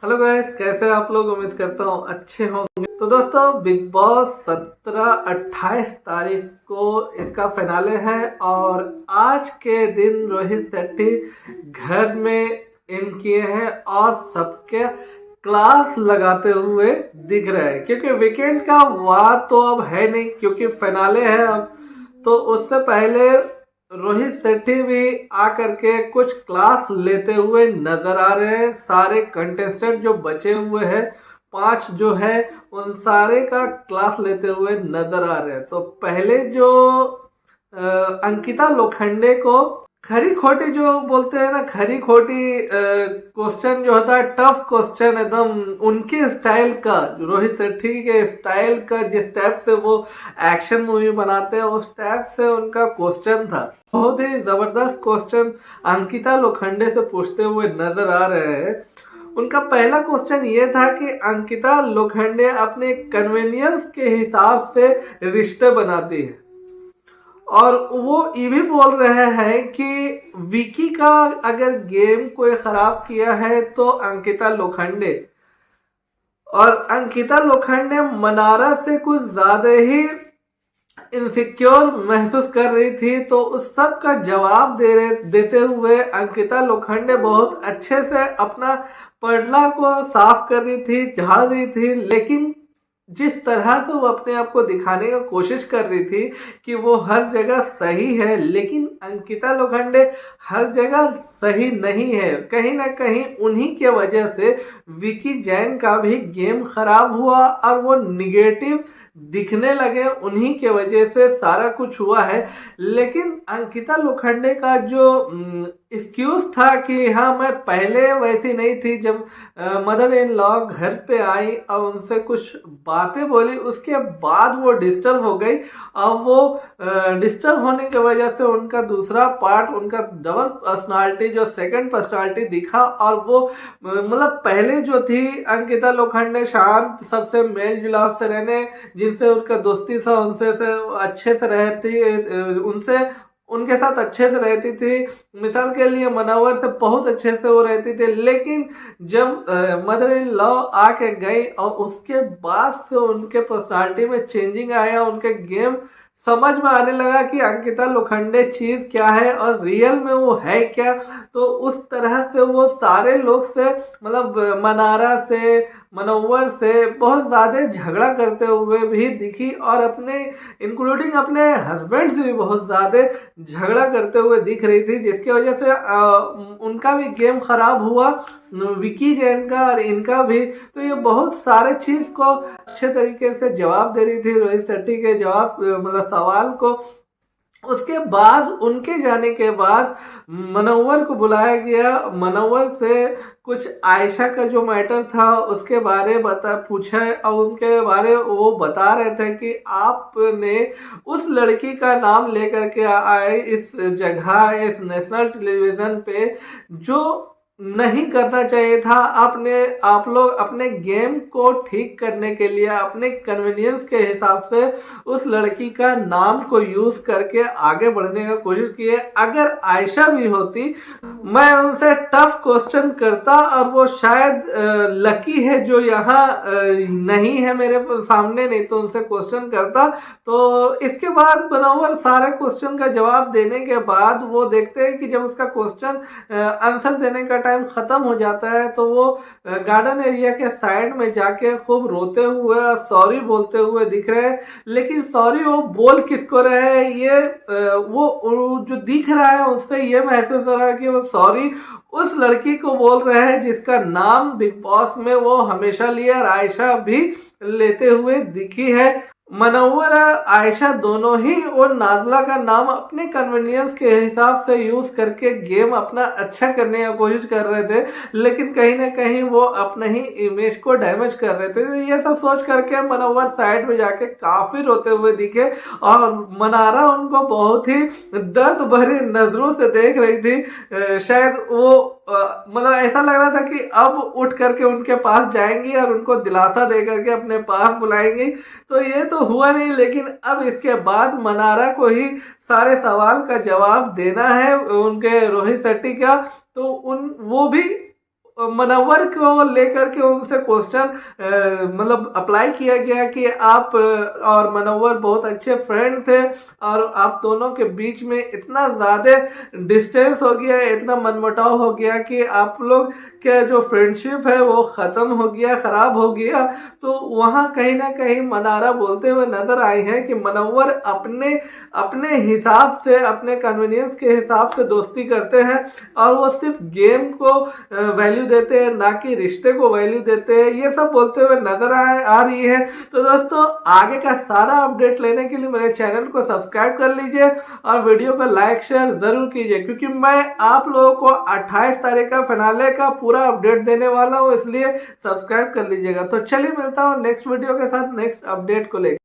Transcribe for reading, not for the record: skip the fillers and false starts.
Hello guys, कैसे आप लोग? उम्मीद करता हूँ अच्छे होंगे। तो दोस्तों, बिग बॉस 17-28 तारीख को इसका फिनाले है और आज के दिन रोहित शेट्टी घर में इन किए हैं और सबके क्लास लगाते हुए दिख रहे हैं, क्योंकि वीकेंड का वार तो अब है नहीं, क्योंकि फिनाले है अब। तो उससे पहले रोहित शेट्टी भी आकर के कुछ क्लास लेते हुए नजर आ रहे हैं। सारे कंटेस्टेंट जो बचे हुए हैं, 5 जो है, उन सारे का क्लास लेते हुए नजर आ रहे हैं। तो पहले जो अंकिता लोखंडे को खरी खोटी जो बोलते हैं ना, खरी खोटी क्वेश्चन जो होता है, टफ क्वेश्चन एकदम उनके स्टाइल का, रोहित शेट्टी के स्टाइल का, जिस टाइप से वो एक्शन मूवी बनाते हैं उस टाइप से उनका क्वेश्चन था। बहुत ही जबरदस्त क्वेश्चन अंकिता लोखंडे से पूछते हुए नजर आ रहे हैं। उनका पहला क्वेश्चन ये था कि अंकिता लोखंडे अपने कन्वीनियंस के हिसाब से रिश्ते बनाती है, और वो ये भी बोल रहे हैं कि विकी का अगर गेम कोई खराब किया है तो अंकिता लोखंडे, और अंकिता लोखंडे मनारा से कुछ ज्यादा ही इनसिक्योर महसूस कर रही थी। तो उस सब का जवाब देते हुए अंकिता लोखंडे बहुत अच्छे से अपना पडला को साफ कर रही थी, झाड़ रही थी, लेकिन जिस तरह से वो अपने आप को दिखाने की कोशिश कर रही थी कि वो हर जगह सही है, लेकिन अंकिता लोखंडे हर जगह सही नहीं है। कहीं ना कहीं उन्हीं के वजह से विकी जैन का भी गेम खराब हुआ और वो निगेटिव दिखने लगे, उन्हीं के वजह से सारा कुछ हुआ है। लेकिन अंकिता लोखंडे का जो एक्सक्यूज था कि हाँ, मैं पहले वैसी नहीं थी, जब मदर इन लॉ घर पे आई और उनसे कुछ बातें बोली, उसके बाद वो डिस्टर्ब हो गई। अब वो डिस्टर्ब होने की वजह से उनका दूसरा पार्ट, उनका डबल पर्सनालिटी, जो सेकंड पर्सनालिटी दिखा, और वो मतलब पहले जो थी अंकिता लोखंडे शांत, सबसे मेल जुलाप से रहने, जिनसे उनका दोस्ती सा, उनसे से अच्छे से रहती, उनसे उनके साथ अच्छे से रहती थी। मिसाल के लिए मनोवर से बहुत अच्छे से वो रहती थी, लेकिन जब मदर इन लॉ आके गई और उसके बाद से उनके पर्सनालिटी में चेंजिंग आया, उनके गेम समझ में आने लगा कि अंकिता लोखंडे चीज क्या है और रियल में वो है क्या। तो उस तरह से वो सारे लोग से, मतलब मनारा से, मनोवर से बहुत ज्यादा झगड़ा करते हुए भी दिखी, और अपने इंक्लूडिंग अपने हस्बैंड से भी बहुत ज्यादा झगड़ा करते हुए दिख रही थी, जिसकी वजह से उनका भी गेम खराब हुआ, विकी जैन का और इनका भी। तो ये बहुत सारे चीज को अच्छे तरीके से जवाब दे रही थी रोहित शेट्टी के जवाब, मतलब सवाल को। उसके बाद उनके जाने के बाद मनोवर को बुलाया गया। मनोवर से कुछ आयशा का जो मैटर था उसके बारे पूछा, और उनके बारे वो बता रहे थे कि आपने उस लड़की का नाम लेकर के आए इस जगह, इस नेशनल टेलीविजन पे, जो नहीं करना चाहिए था। आप लोग अपने गेम को ठीक करने के लिए अपने कन्वीनियंस के हिसाब से उस लड़की का नाम को यूज करके आगे बढ़ने का कोशिश किए। अगर आयशा भी होती, मैं उनसे टफ क्वेश्चन करता, और वो शायद लकी है जो यहाँ नहीं है मेरे सामने, नहीं तो उनसे क्वेश्चन करता। तो इसके बाद मनोवर सारे क्वेश्चन का जवाब देने के बाद वो देखते हैं कि जब उसका क्वेश्चन आंसर देने का टाइम खत्म हो जाता है, तो वो गार्डन एरिया के साइड में जाके खूब रोते हुए और सॉरी बोलते हुए दिख रहे हैं। लेकिन सॉरी वो बोल किसको रहे हैं, ये वो जो दिख रहा है उससे ये महसूस हो रहा है कि वो सॉरी उस लड़की को बोल रहे हैं जिसका नाम बिग बॉस में वो हमेशा लिया, और आयशा भी लेते हुए दिखी है। मनोवर और आयशा दोनों ही वो नाजला का नाम अपने कन्वीनियंस के हिसाब से यूज करके गेम अपना अच्छा करने की कोशिश कर रहे थे, लेकिन कहीं ना कहीं वो अपने ही इमेज को डैमेज कर रहे थे। तो ये सब सोच करके मनोवर साइड में जाके काफी रोते हुए दिखे, और मनारा उनको बहुत ही दर्द भरी नजरों से देख रही थी। शायद वो मतलब ऐसा लग रहा था कि अब उठ करके उनके पास जाएंगी और उनको दिलासा दे करके अपने पास बुलाएंगी। तो ये तो हुआ नहीं, लेकिन अब इसके बाद मनारा को ही सारे सवाल का जवाब देना है उनके रोहित शेट्टी का। तो वो भी मनव्वर को लेकर के उनसे क्वेश्चन मतलब अप्लाई किया गया कि आप और मनव्वर बहुत अच्छे फ्रेंड थे और आप दोनों के बीच में इतना ज़्यादा डिस्टेंस हो गया, इतना मनमुटाव हो गया कि आप लोग के जो फ्रेंडशिप है वो ख़त्म हो गया, ख़राब हो गया। तो वहाँ कहीं ना कहीं मनारा बोलते हुए नजर आई है कि मनव्वर अपने अपने हिसाब से, अपने कन्वीनियंस के हिसाब से दोस्ती करते हैं और वो सिर्फ गेम को वैल्यू देते हैं, ना कि रिश्ते को वैल्यू देते हैं। ये सब बोलते हुए नजर आ रही है। तो दोस्तों आगे का सारा अपडेट लेने के लिए मेरे चैनल को सब्सक्राइब कर लीजिए और वीडियो को लाइक शेयर जरूर कीजिए, क्योंकि मैं आप लोगों को 28 तारीख का फिनाले का पूरा अपडेट देने वाला हूँ, इसलिए सब्सक्राइब कर लीजिएगा। तो चलिए मिलता हूँ नेक्स्ट वीडियो के साथ, नेक्स्ट अपडेट को लेकर।